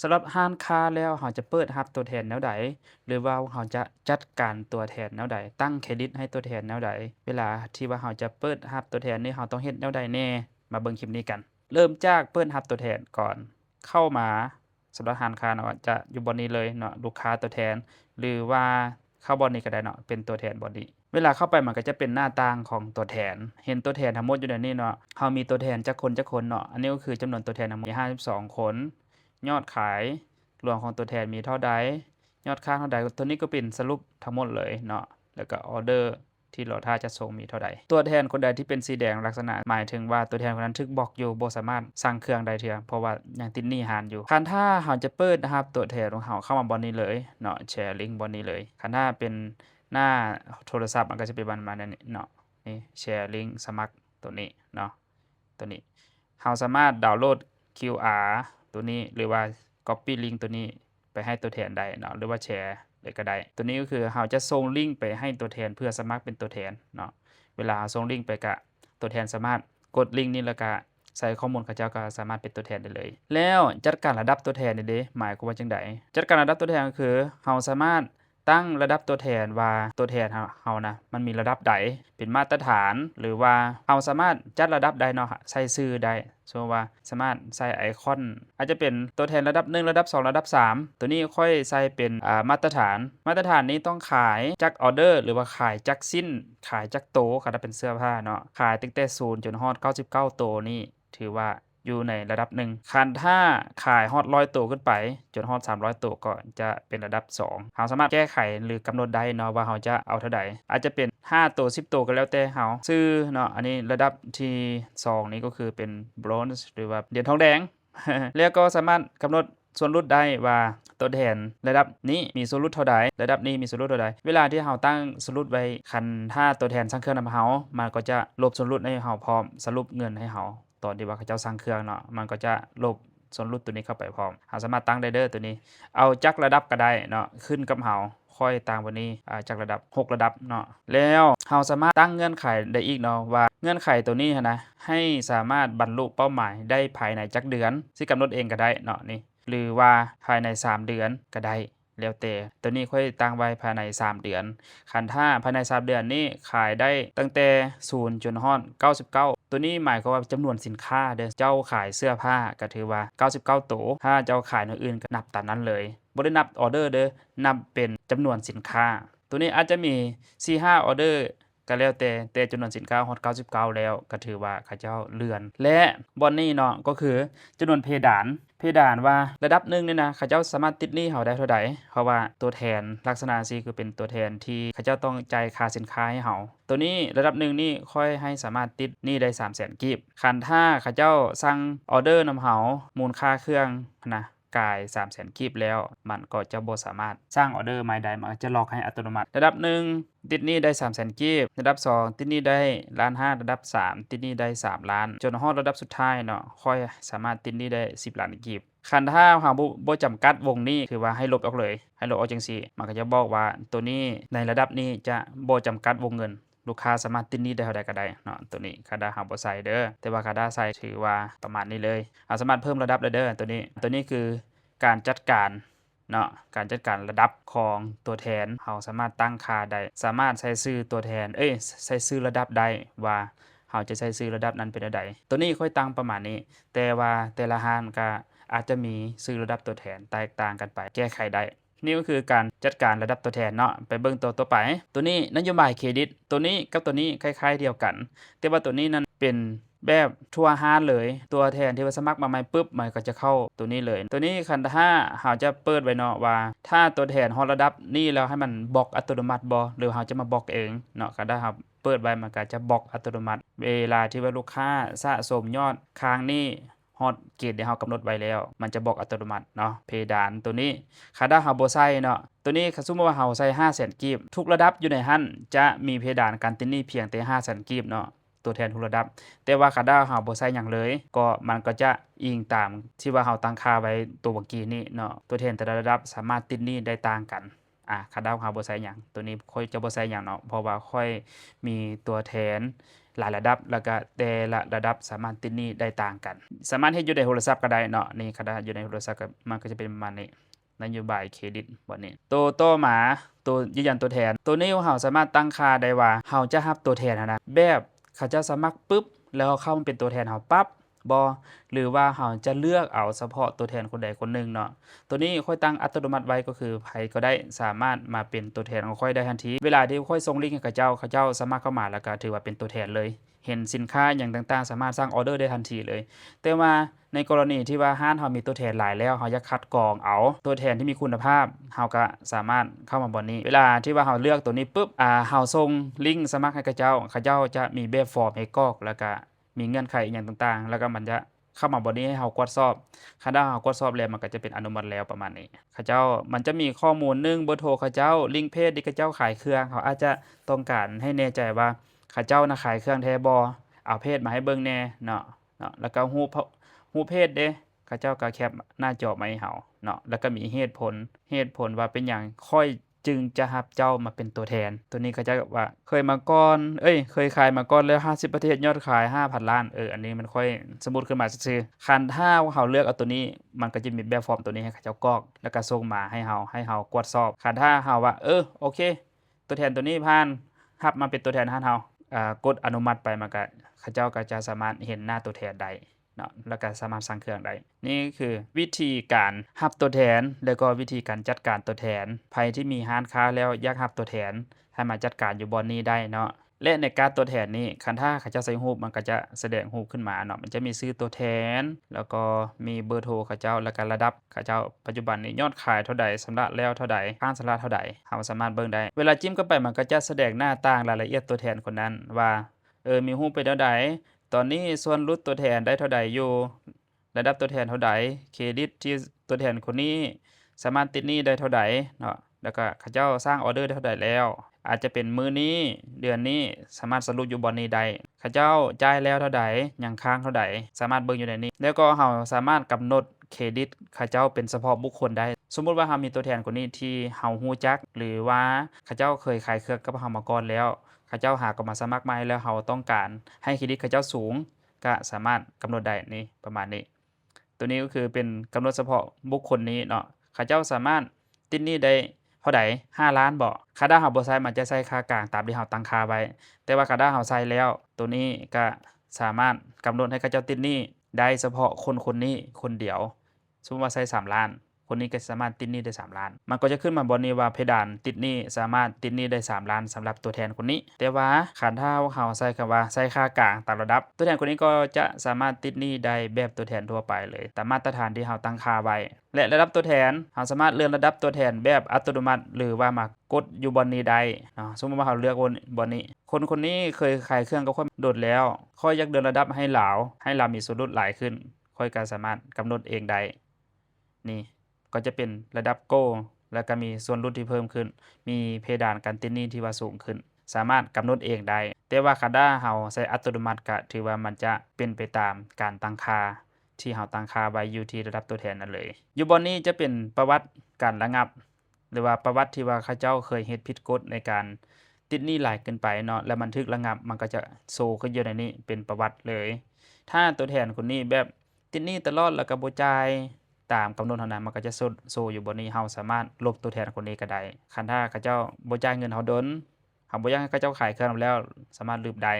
ำหรับร้านค้าแล้วเราจะเปิดรับตัวแทนแนวใดหรือว่าเราจะจัดการตัวแทนแนวใดตั้งเครดิตให้ตัวแทนแนวใดเวลาที่ว่าเราจะเปิดรับตัวแทนนี่เราต้องเฮ็ดแนวใดแน่มาเบิ่งคลิปนี้กันเริ่มจากเปิดรับตัวแทนก่อนเข้ามาสำหรับร้านค้าเนาะจะอยู่บนนี้เลยเนาะลูกค้าตัวแทนหรือว่าเข้าบอนนี้ก็ได้เนาะเป็นตัวแทนบอนนี้เวลาเข้าไปมันก็จะเป็นหน้าต่างของตัวแทนเห็นตัวแทนทั้งหมดอยู่ในนี้เนาะเรามีตัวแทนจักคนเนาะอันนี้ก็คือจำนวนตัวแทนทั้งหมด52คนยอดขายรวมของตัวแทนมีเท่าใดยอดค้างเท่าใดตัวนี้ก็เป็นสรุปทั้งหมดเลยเนาะแล้วก็ออร์เดอร์ที่เราถ้าจะส่งมีเท่าใดตัวแทนคนใดที่เป็นสีแดงลักษณะหมายถึงว่าตัวแทนคนนั้นถูกบล็อกอยู่บ่สามารถสั่งเครื่องได้เทื่อเพราะว่ายังติดหนี้หารอยู่คันถ้าเราจะเปิดนะครับตัวแทนของเราเข้ามาบ่อนนี้เลยเนาะแชร์ลิงก์บ่อนนี้เลยคันถ้าเป็นหน้าโทรศัพท์มันก็จะเป็นประมาณนี้เนาะนี่แชร์ลิงก์สมัครตัวนี้เนาะตัวนี้เราสามารถดาวน์โหลด QR ตัวนี้หรือว่า Copy ลิงก์ตัวนี้ไปให้ตัวแทนได้เนาะหรือว่าแชร์เลยก็ได้ตัวนี้ก็คือเราจะส่งลิงก์ไปให้ตัวแทนเพื่อสมัครเป็นตัวแทนเนาะเวลาส่งลิงก์ไปก็ตัวแทนสามารถกดลิงก์นี้แล้วก็ใส่ข้อมูลเขาเจ้าก็สามารถเป็นตัวแทนได้เลยแล้วจัดการระดับตัวแทนนี่เด้หมายความว่าจังไดจัดการระดับตัวแทนก็คือเราสามารถตั้งระดับตัวแทนว่าตัวแทนเรานะมันมีระดับใดเป็นมาตรฐานหรือว่าเราสามารถจัดระดับใดเนาะใส่ชื่อได้สมมุติว่าสามารถใส่ไอคอนอาจจะเป็นตัวแทนระดับ1ระดับ2ระดับ3ตัวนี้ค่อยใส่เป็นมาตรฐานนี้ต้องขายจักออร์เดอร์หรือว่าขายจักสิ้นขายจักโตก็ถ้าเป็นเสื้อผ้าเนาะขายตั้งแต่0จนฮอด99โตนี่ถือว่าอยู่ในระดับ1คันถ้าขายฮอด100โตขึ้นไปจนฮอด300โตก็จะเป็นระดับ2เราสามารถแก้ไขหรือกำหนดได้เนาะว่าเราจะเอาเท่าใดอาจจะเป็น5โต10โตก็แล้วแต่เราชื่อเนาะอันนี้ระดับที่2นี้ก็คือเป็น Bronze หรือว่าเหรียญทองแดง แล้วก็สามารถกำหนดส่วนลดได้ว่าตัวแทนระดับนี้มีส่วนลดเท่าใดระดับนี้มีส่วนลดเท่าใดเวลาที่เราตั้งส่วนลดไว้คันถ้าตัวแทนสั่งเครื่องนำเรามันก็จะลบส่วนลดให้เราพร้อมสรุปเงินให้เราตอนที่ว่าเขาเจ้าสั่งเครื่องเนาะมันก็จะลบส่วนลดตัวนี้เข้าไปพร้อมเราสามารถตั้งได้เด้อตัวนี้เอาจักระดับก็ได้เนาะขึ้นกับเราค่อยต่างวันนี้จากระดับ6ระดับเนาะแล้วเราสามารถตั้งเงื่อนไขได้อีกเนาะว่าเงื่อนไขตัวนี้นะให้สามารถบรรลุเป้าหมายได้ภายในจักเดือนสิกำหนดเองก็ได้เนาะนี่หรือว่าภายใน3เดือนก็ได้แล้วแต่ตัวนี้ค่อยตั้งไว้ภายใน3เดือนคันถ้าภายใน3เดือนนี้ขายได้ตั้งแต่0จนฮอด99ตัวนี้หมายความว่าจำนวนสินค้าเด้อเจ้าขายเสื้อผ้าก็ถือว่า99โตถ้าเจ้าขายอย่างอื่นก็นับตามนั้นเลยบ่ได้นับออร์เดอร์เด้อนับเป็นจำนวนสินค้าตัวนี้อาจจะมี 4-5 ออร์เดอร์ก็แล้วแต่จำนวนสินค้าฮอด99แล้วก็ถือว่าเขาเจ้าเลื่อนและบ่อนนี้เนาะก็คือจำนวนเพดานว่าระดับ1นี่นะเขาเจ้าสามารถติดหนี้เราได้เท่าใดเพราะว่าตัวแทนลักษณะซี่คือเป็นตัวแทนที่เขาเจ้าต้องจ่ายค่าสินค้าให้เราตัวนี้ระดับ1นี่ค่อยให้สามารถติดหนี้ได้ 300,000 กีบคันถ้าเขาเจ้าสั่งออร์เดอร์นำเรามูลค่าเครื่องนะกาย 300,000 กีบแล้วมันก็จะบ่สามารถสร้างออร์เดอร์ใหม่ได้มันจะล็อกให้อัตโนมัติระดับ1ติดหนี้ได้ 300,000 กีบระดับ2ติดหนี้ได้1,500,000ระดับ3ติดหนี้ได้3ล้านจนฮอดระดับสุดท้ายเนาะค่อยสามารถติดหนี้ได้10ล้านกีบคันถ้าเราบ่จำกัดวงนี้คือว่าให้ลบออกเลยให้ลบออกจังซี่มันก็จะบอกว่าตัวนี้ในระดับนี้จะบ่จำกัดวงเงินลูกค้าสามารถติดหนี้ได้เท่าใดก็ได้เนาะตัวนี้คาดาเราบ่ใส่เด้อแต่ว่าคาดาใส่ถือว่าประมาณนี้เลยสามารถเพิ่มระดับได้เด้อตัวนี้คือการจัดการเนาะการจัดการระดับของตัวแทนเราสามารถตั้งค่าได้สามารถใส่ชื่อตัวแทนใส่ชื่อระดับได้ว่าเราจะใส่ชื่อระดับนั้นเป็นจั่งใดตัวนี้ค่อยตั้งประมาณนี้แต่ว่าแต่ละร้านก็อาจจะมีชื่อระดับตัวแทนแตกต่างกันไปแก้ไขได้นี่ก็คือการจัดการระดับตัวแทนเนาะไปเบิ่งตัวต่อไปตัวนี้นโยบายเครดิตตัวนี้กับตัวนี้คล้ายๆเดียวกันแต่ว่าตัวนี้นั้นเป็นแบบทั่วห้านเลยตัวแทนที่ว่าสมัครมาใหม่ปุ๊บมันก็จะเข้าตัวนี้เลยตัวนี้คันถ้าเราจะเปิดไว้เนาะว่าถ้าตัวแทนฮอดระดับนี้แล้วให้มันบล็อกอัตโนมัติบ่หรือเราจะมาบล็อกเองเนาะก็ได้ครับเปิดไว้มันก็จะบล็อกอัตโนมัติเวลาที่ว่าลูกค้าสะสมยอดค้างหนี้ฮอดเกณฑ์ที่เรากำหนดไว้แล้วมันจะบอกอัตโนมัติเนาะเพดานตัวนี้คาดาเราบ่ใส่เนาะตัวนี้สมมุติว่าเราใส่ 500,000 กีบทุกระดับอยู่ในหั้นจะมีเพดานการติดหนี้เพียงแต่ 500,000 กีบเนาะตัวแทนทุกระดับแต่ว่าคาดาเราบ่ใส่หยังเลยก็มันก็จะอิงตามที่ว่าเราตั้งค่าไว้ตัวเมื่อกี้นี้เนาะตัวแทนแต่ละระดับสามารถติดหนี้ได้ต่างกันคาดาเราบ่ใส่หยังตัวนี้ค่อยจะบ่ใส่หยังเนาะเพราะว่าค่อยมีตัวแทน หลายระดับแล้วก็แต่ละระดับสามารถติดหนี้ได้ต่างกันสามารถเฮ็ดอยู่ในโทรศัพท์ก็ได้เนาะนี่คันถ้าอยู่ในโทรศัพท์ก็มันก็จะเป็นประมาณนี้นโยบายเครดิตบัดนี้ตัวต่อมาตัวยืนยันตัวแทนตัวนี้เราสามารถตั้งค่าได้ว่าเราจะรับตัวแทนนะแบบเขาจะสมัครปึ๊บแล้วเข้ามาเป็นตัวแทนเราปั๊บบ่หรือว่าเราจะเลือกเอาเฉพาะตัวแทนคนใดคนหนึ่งเนาะตัวนี้ค่อยตั้งอัตโนมัติไว้ก็คือไผก็ได้สามารถมาเป็นตัวแทนของค่อยได้ทันทีเวลาที่ค่อยส่งลิงก์ให้เขาเจ้าสามารถเข้ามาแล้วก็ถือว่าเป็นตัวแทนเลยเห็นสินค้าอย่างต่างๆสามารถสร้างออเดอร์ได้ทันทีเลยแต่ว่าในกรณีที่ว่าร้านเรามีตัวแทนหลายแล้วเราอยากคัดกรองเอาตัวแทนที่มีคุณภาพเราก็สามารถเข้ามาบนนี้เวลาที่ว่าเราเลือกตัวนี้ปุ๊บเราส่งลิงก์สมัครให้เขาเจ้าจะมีแบบฟอร์มให้กรอกแล้วก็มีเงื่อนไขอย่างต่างๆแล้วก็มันจะเข้ามาบนนี้ให้เรากดสอบคันถ้าเรากดสอบแล้วมันก็จะเป็นอนุมัติแล้วประมาณนี้เขาเจ้ามันจะมีข้อมูลหนึ่งเบอร์โทรเขาเจ้าลิงก์เพจที่เขาเจ้าขายเครื่องเขาอาจจะต้องการให้แน่ใจว่าเขาเจ้าน่ะขายเครื่องแท้บ่เอาเพจมาให้เบิ่งแหน่เนาะแล้วก็รูปเพจเด้เขาเจ้าก็แคปหน้าจอมาให้เราเนาะแล้วก็มีเหตุผลว่าเป็นหยังค่อยจึงจะรับเจ้ามาเป็นตัวแทนตัวนี้เขาจะว่าเคยมาก่อนเคยขายมาก่อนแล้ว50ประเทศยอดขาย 5,000 ล้านอันนี้มันค่อยสมมุติขึ้นมาซื่อๆคันถ้าเราเลือกเอาตัวนี้มันก็จะมีแบบฟอร์มตัวนี้ให้เขาเจ้ากรอกแล้วก็ส่งมาให้เรากดสอบคันถ้าเราว่าโอเคตัวแทนตัวนี้ผ่านรับมาเป็นตัวแทนเรากดอนุมัติไปมันก็เขาเจ้าก็จะสามารถเห็นหน้าตัวแทนได้เนาะแล้วก็สามารถสั่งเครื่องได้นี่คือวิธีการรับตัวแทนแล้วก็วิธีการจัดการตัวแทนไผที่มีร้านค้าแล้วอยากรับตัวแทนให้มาจัดการอยู่บ่อนนี้ได้เนาะและในการตัวแทนนี้คันถ้าเขาเจ้าใส่รูปมันก็จะแสดงรูปขึ้นมาเนาะมันจะมีชื่อตัวแทนแล้วก็มีเบอร์โทรเขาเจ้าแล้วก็ระดับเขาเจ้าปัจจุบันนี้ยอดขายเท่าใดชำระแล้วเท่าใดค้างชำระเท่าใดเราสามารถเบิ่งได้เวลาจิ้มเข้าไปมันก็จะแสดงหน้าต่างรายละเอียดตัวแทนคนนั้นว่ามีรูปเป็นเท่าใดตอนนี้ส่วนลดตัวแทนได้เท่าใดอยู่ระดับตัวแทนเท่าใดเครดิตที่ตัวแทนคนนี้สามารถติดหนี้ได้เท่าใดเนาะแล้วก็เขาเจ้าสร้างออเดอร์ได้เท่าใดแล้วอาจจะเป็นมื้อนี้เดือนนี้สามารถสรุปอยู่บ่อนนี้ได้เขาเจ้าจ่ายแล้วเท่าใดยังค้างเท่าใดสามารถเบิ่งอยู่ในนี้แล้วก็เราสามารถกำหนดเครดิตเขาเจ้าเป็นเฉพาะบุคคลได้สมมุติว่าเรามีตัวแทนคนนี้ที่เรารู้จักหรือว่าเขาเจ้าเคยขายเครื่องกับเรามาก่อนแล้วเขาเจ้าหาก็มาสมัครใหม่แล้วเราต้องการให้เครดิตเขาเจ้าสูงก็สามารถกำหนดได้นี่ประมาณนี้ตัวนี้ก็คือเป็นกำหนดเฉพาะบุคคลนี้เนาะเขาเจ้าสามารถติดหนี้ได้เท่าใด5ล้านบ่คันถ้าเราบ่ใช้มันจะใช้ค่ากลางตามที่เราตั้งค่าไว้แต่ว่าคันถ้าเราใช้แล้วตัวนี้ก็สามารถกำหนดให้เขาเจ้าติดหนี้ได้เฉพาะคนนี้คนเดียวสมมุติว่าใช้3ล้านคนนี้ก็สามารถติดหนี้ได้3ล้านมันก็จะขึ้นมาบนนี้ว่าเพดานติดหนี้สามารถติดหนี้ได้3ล้านสำหรับตัวแทนคนนี้แต่ว่าคันถ้าเราใช้คำว่าใช้ค่ากลางตามระดับตัวแทนคนนี้ก็จะสามารถติดหนี้ได้แบบตัวแทนทั่วไปเลยตามมาตรฐานที่เราตั้งค่าไว้และระดับตัวแทนเราสามารถเลื่อนระดับตัวแทนแบบอัตโนมัติหรือว่ามากดอยู่บนนี้ได้เนาะสมมุติว่าเราเลือกบนนี้คนนี้เคยขายเครื่องกับค่อยโดดแล้วค่อยอยากเลื่อนระดับให้เรามีส่วนลดหลายขึ้นค่อยก็สามารถกำหนดเองได้นี่ก็จะเป็นระดับโกแล้วก็มีส่วนลดที่เพิ่มขึ้นมีเพดานการติดหนี้ที่ว่าสูงขึ้นสามารถกำหนดเองได้แต่ว่าคันถ้าเราใช้อัตโนมัติก็ถือว่ามันจะเป็นไปตามการตั้งค่าที่เราตั้งค่าไว้อยู่ที่ระดับตัวแทนนั่นเลยอยู่บนนี้จะเป็นประวัติการระงับหรือว่าประวัติที่ว่าเขาเจ้าเคยเฮ็ดผิดกฎในการติดหนี้หลายเกินไปเนาะแล้วบันทึกระงับมันก็จะโชว์ขึ้นอยู่ในนี้เป็นประวัติเลยถ้าตัวแทนคนนี้แบบติดหนี้ตลอดแล้วก็บ่จ่ายตามกำหนดเท่านั้นมันก็จะโชว์อยู่บนนี้เราสามารถลบตัวแทนคนนี้ก็ได้คันถ้าเขาเจ้าบ่จ่ายเงินเราโดนเราบ่อยากให้เขาเจ้าขายเครื่องแล้วสามารถลบได้